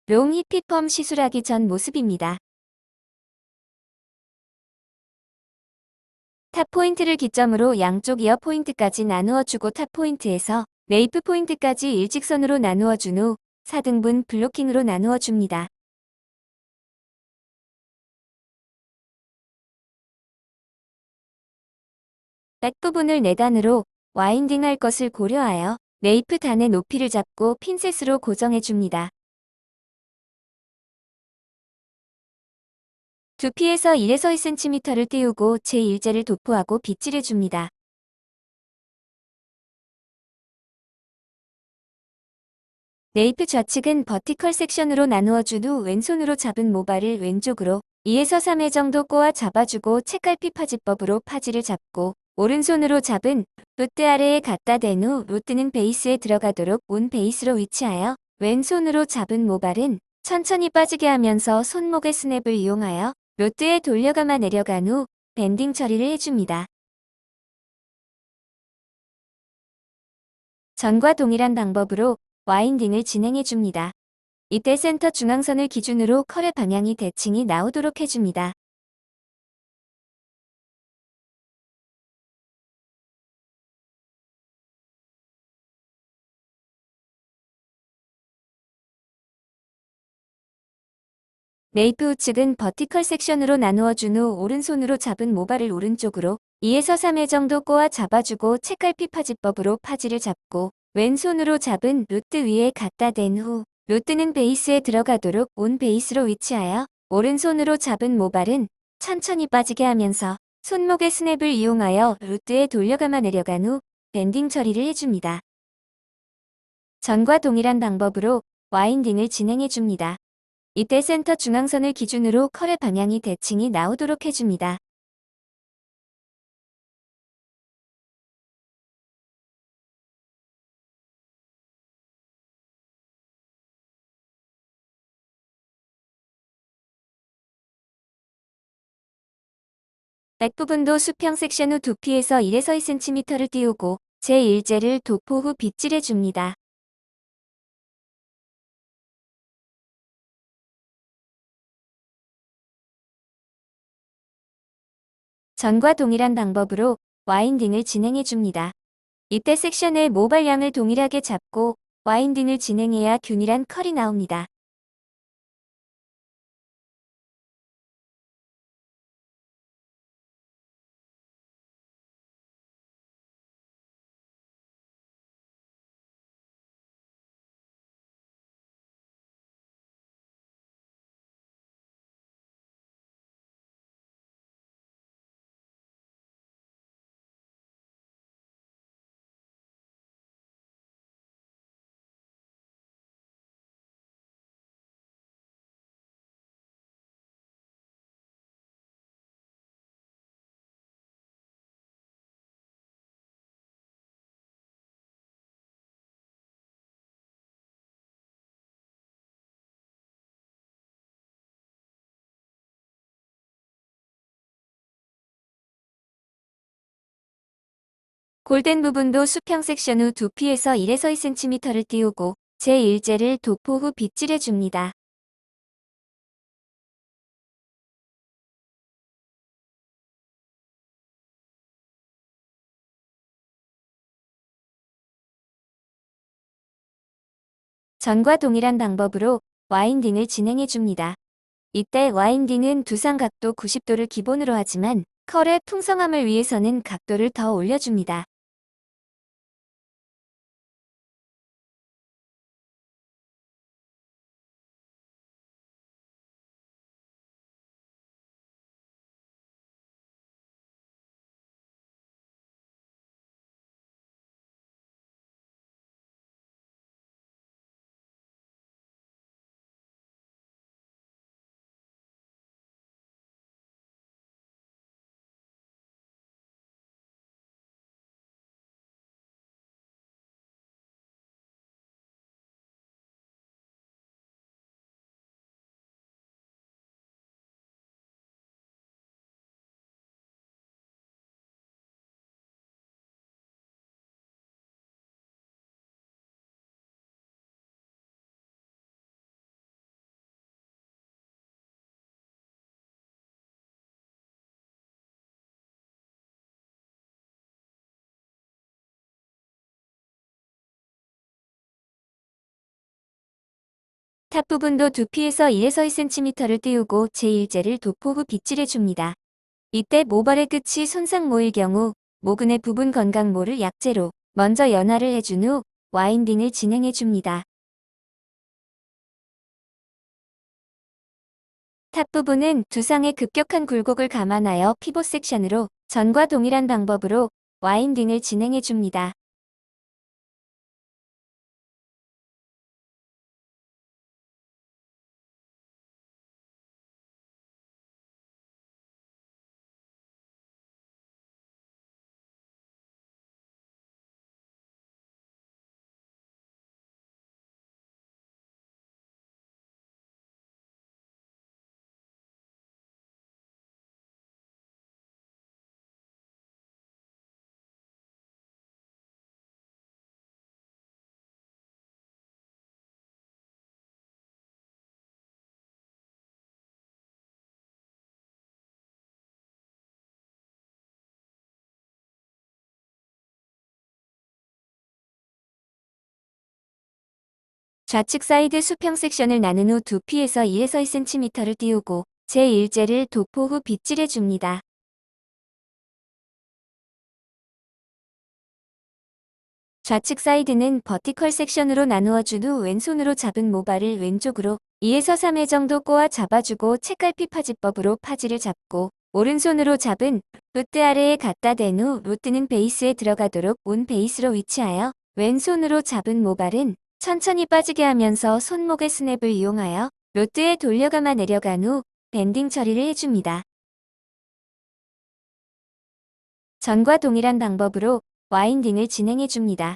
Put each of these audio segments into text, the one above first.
롱 히피펌 시술하기 전 모습입니다. 탑 포인트를 기점으로 양쪽 이어 포인트까지 나누어 주고 탑 포인트에서 네이프 포인트까지 일직선으로 나누어 준 후 4등분 블로킹으로 나누어 줍니다. 백 부분을 4단으로 와인딩 할 것을 고려하여 네이프 단의 높이를 잡고 핀셋으로 고정해 줍니다. 두피에서 1에서 2cm를 띄우고 제1제를 도포하고 빗질해 줍니다. 네이프 좌측은 버티컬 섹션으로 나누어 준 후 왼손으로 잡은 모발을 왼쪽으로 2에서 3회 정도 꼬아 잡아주고 책갈피 파지법으로 파지를 잡고 오른손으로 잡은 루트 아래에 갖다 댄 후 루트는 베이스에 들어가도록 온 베이스로 위치하여 왼손으로 잡은 모발은 천천히 빠지게 하면서 손목의 스냅을 이용하여 루트에 돌려감아 내려간 후 밴딩 처리를 해줍니다. 전과 동일한 방법으로 와인딩을 진행해 줍니다. 이때 센터 중앙선을 기준으로 컬의 방향이 대칭이 나오도록 해줍니다. 네이프 우측은 버티컬 섹션으로 나누어 준 후 오른손으로 잡은 모발을 오른쪽으로 2에서 3회 정도 꼬아 잡아주고 책갈피 파지법으로 파지를 잡고 왼손으로 잡은 루트 위에 갖다 댄 후 루트는 베이스에 들어가도록 온 베이스로 위치하여 오른손으로 잡은 모발은 천천히 빠지게 하면서 손목의 스냅을 이용하여 루트에 돌려감아 내려간 후 밴딩 처리를 해줍니다. 전과 동일한 방법으로 와인딩을 진행해 줍니다. 이때 센터 중앙선을 기준으로 컬의 방향이 대칭이 나오도록 해줍니다. 백 부분도 수평 섹션 후 두피에서 1에서 2cm를 띄우고 제1제를 도포 후 빗질해 줍니다. 전과 동일한 방법으로 와인딩을 진행해 줍니다. 이때 섹션의 모발량을 동일하게 잡고 와인딩을 진행해야 균일한 컬이 나옵니다. 골덴 부분도 수평 섹션 후 두피에서 1에서 2cm를 띄우고 제1제를 도포 후 빗질해 줍니다. 전과 동일한 방법으로 와인딩을 진행해 줍니다. 이때 와인딩은 두상 각도 90도를 기본으로 하지만 컬의 풍성함을 위해서는 각도를 더 올려줍니다. 탑 부분도 두피에서 1에서 2cm를 띄우고 제1제를 도포 후 빗질해줍니다. 이때 모발의 끝이 손상 모일 경우 모근의 부분 건강모를 약재로 먼저 연화를 해준 후 와인딩을 진행해줍니다. 탑 부분은 두상의 급격한 굴곡을 감안하여 피봇 섹션으로 전과 동일한 방법으로 와인딩을 진행해줍니다. 좌측 사이드 수평 섹션을 나눈 후 두피에서 2에서 2cm를 띄우고 제1제를 도포 후 빗질해줍니다. 좌측 사이드는 버티컬 섹션으로 나누어준 후 왼손으로 잡은 모발을 왼쪽으로 2에서 3회 정도 꼬아 잡아주고 책갈피 파지법으로 파지를 잡고 오른손으로 잡은 루트 아래에 갖다 댄 후 루트는 베이스에 들어가도록 온 베이스로 위치하여 왼손으로 잡은 모발은 천천히 빠지게 하면서 손목의 스냅을 이용하여 루트에 돌려감아 내려간 후 밴딩 처리를 해줍니다. 전과 동일한 방법으로 와인딩을 진행해줍니다.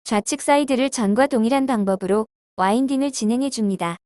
좌측 사이드를 전과 동일한 방법으로 와인딩을 진행해줍니다.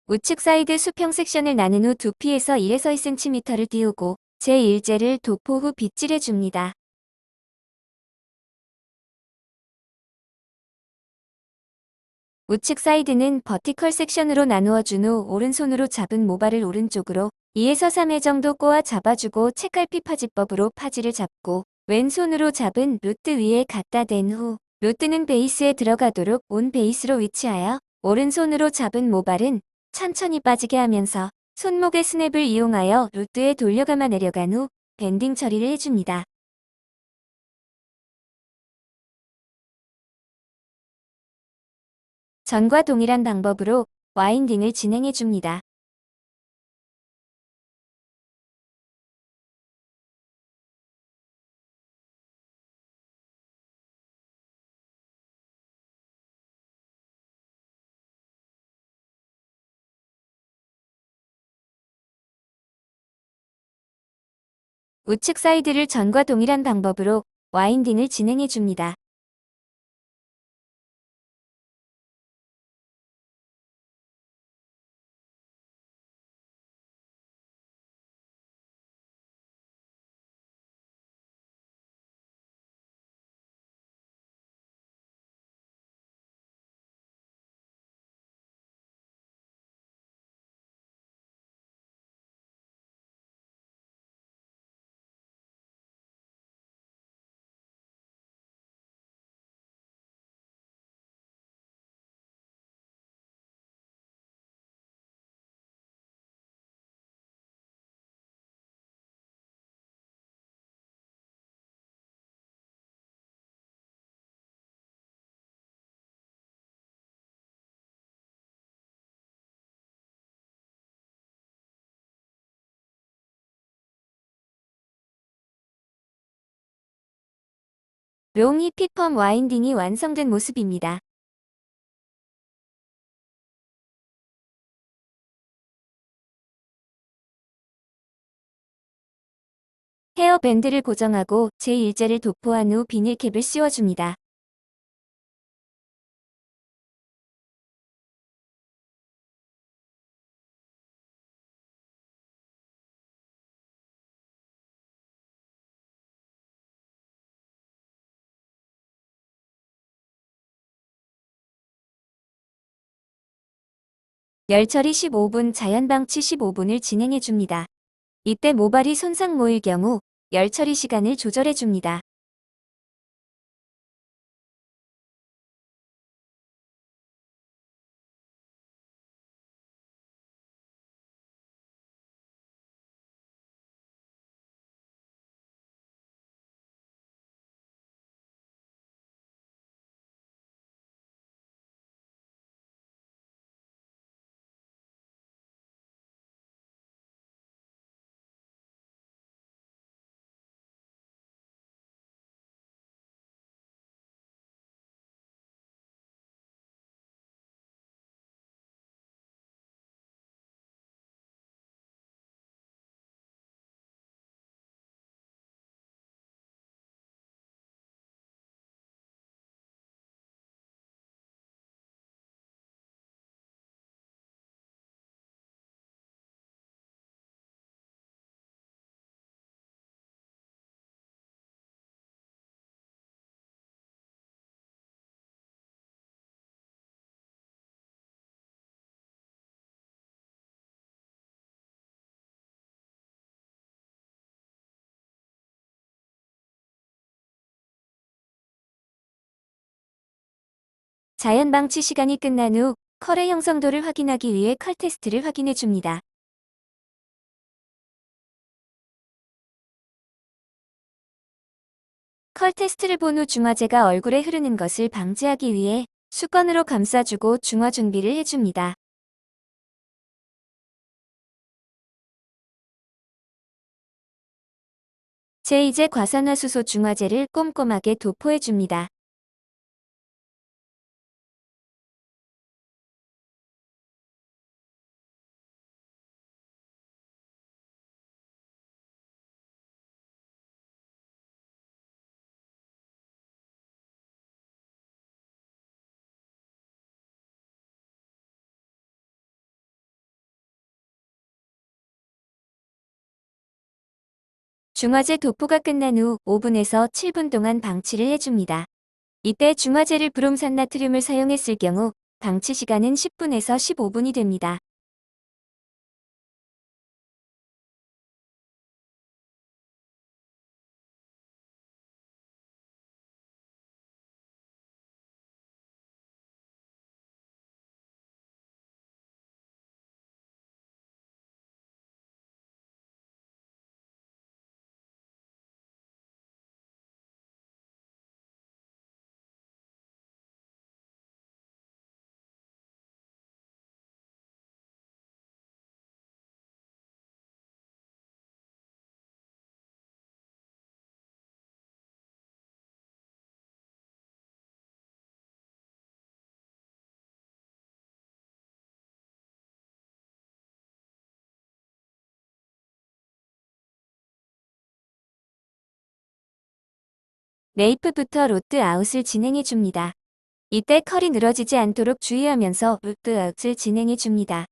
우측 사이드 수평 섹션을 나눈 후 두피에서 1에서 2cm를 띄우고 제1제를 도포 후 빗질해줍니다. 우측 사이드는 버티컬 섹션으로 나누어준 후 오른손으로 잡은 모발을 오른쪽으로 2에서 3회 정도 꼬아 잡아주고 책갈피 파지법으로 파지를 잡고 왼손으로 잡은 루트 위에 갖다 댄 후 루트는 베이스에 들어가도록 온 베이스로 위치하여 오른손으로 잡은 모발은 천천히 빠지게 하면서 손목의 스냅을 이용하여 루트에 돌려감아 내려간 후 밴딩 처리를 해줍니다. 전과 동일한 방법으로 와인딩을 진행해줍니다. 우측 사이드를 전과 동일한 방법으로 와인딩을 진행해줍니다. 롱 히피펌 와인딩이 완성된 모습입니다. 헤어밴드를 고정하고 제1제를 도포한 후 비닐캡을 씌워줍니다. 열처리 15분, 자연방치 15분을 진행해줍니다. 이때 모발이 손상 모일 경우 열처리 시간을 조절해줍니다. 자연방치 시간이 끝난 후 컬의 형성도를 확인하기 위해 컬 테스트를 확인해줍니다. 컬 테스트를 본 후 중화제가 얼굴에 흐르는 것을 방지하기 위해 수건으로 감싸주고 중화 준비를 해줍니다. 제2제 과산화수소 중화제를 꼼꼼하게 도포해줍니다. 중화제 도포가 끝난 후 5분에서 7분 동안 방치를 해줍니다. 이때 중화제를 브롬산 나트륨을 사용했을 경우 방치 시간은 10분에서 15분이 됩니다. 레이프부터 로트 아웃을 진행해줍니다. 이때 컬이 늘어지지 않도록 주의하면서 로트 아웃을 진행해줍니다.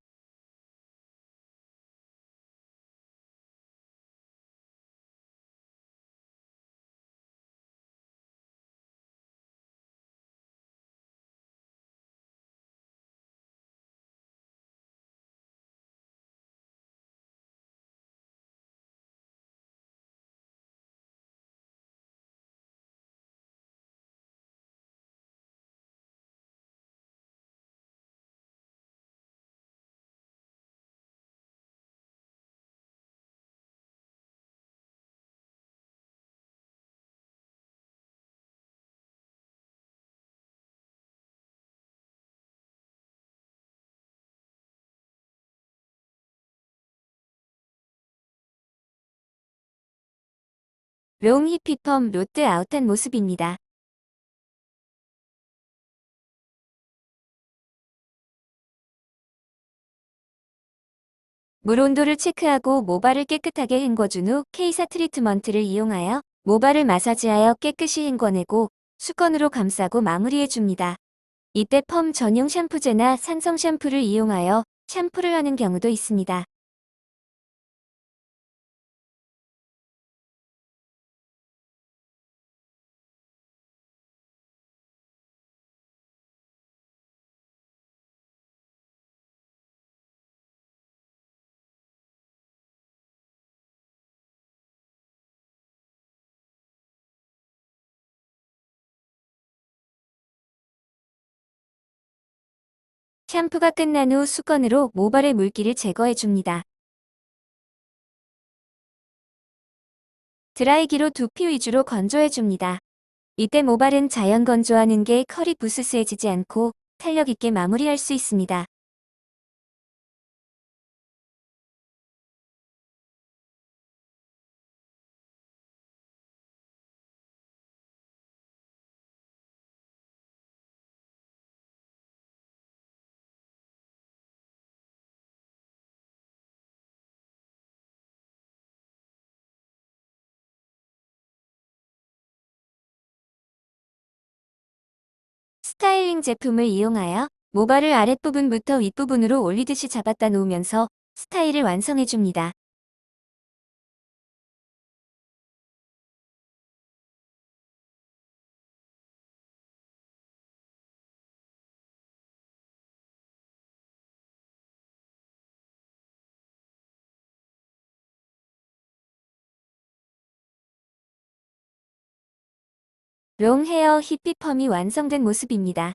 롱 히피펌 로트 아웃한 모습입니다. 물 온도를 체크하고 모발을 깨끗하게 헹궈준 후 K사 트리트먼트를 이용하여 모발을 마사지하여 깨끗이 헹궈내고 수건으로 감싸고 마무리해줍니다. 이때 펌 전용 샴푸제나 산성 샴푸를 이용하여 샴푸를 하는 경우도 있습니다. 샴푸가 끝난 후 수건으로 모발의 물기를 제거해줍니다. 드라이기로 두피 위주로 건조해줍니다. 이때 모발은 자연 건조하는 게 컬이 부스스해지지 않고 탄력 있게 마무리할 수 있습니다. 스타일링 제품을 이용하여 모발을 아랫부분부터 윗부분으로 올리듯이 잡았다 놓으면서 스타일을 완성해줍니다. 롱 헤어 히피 펌이 완성된 모습입니다.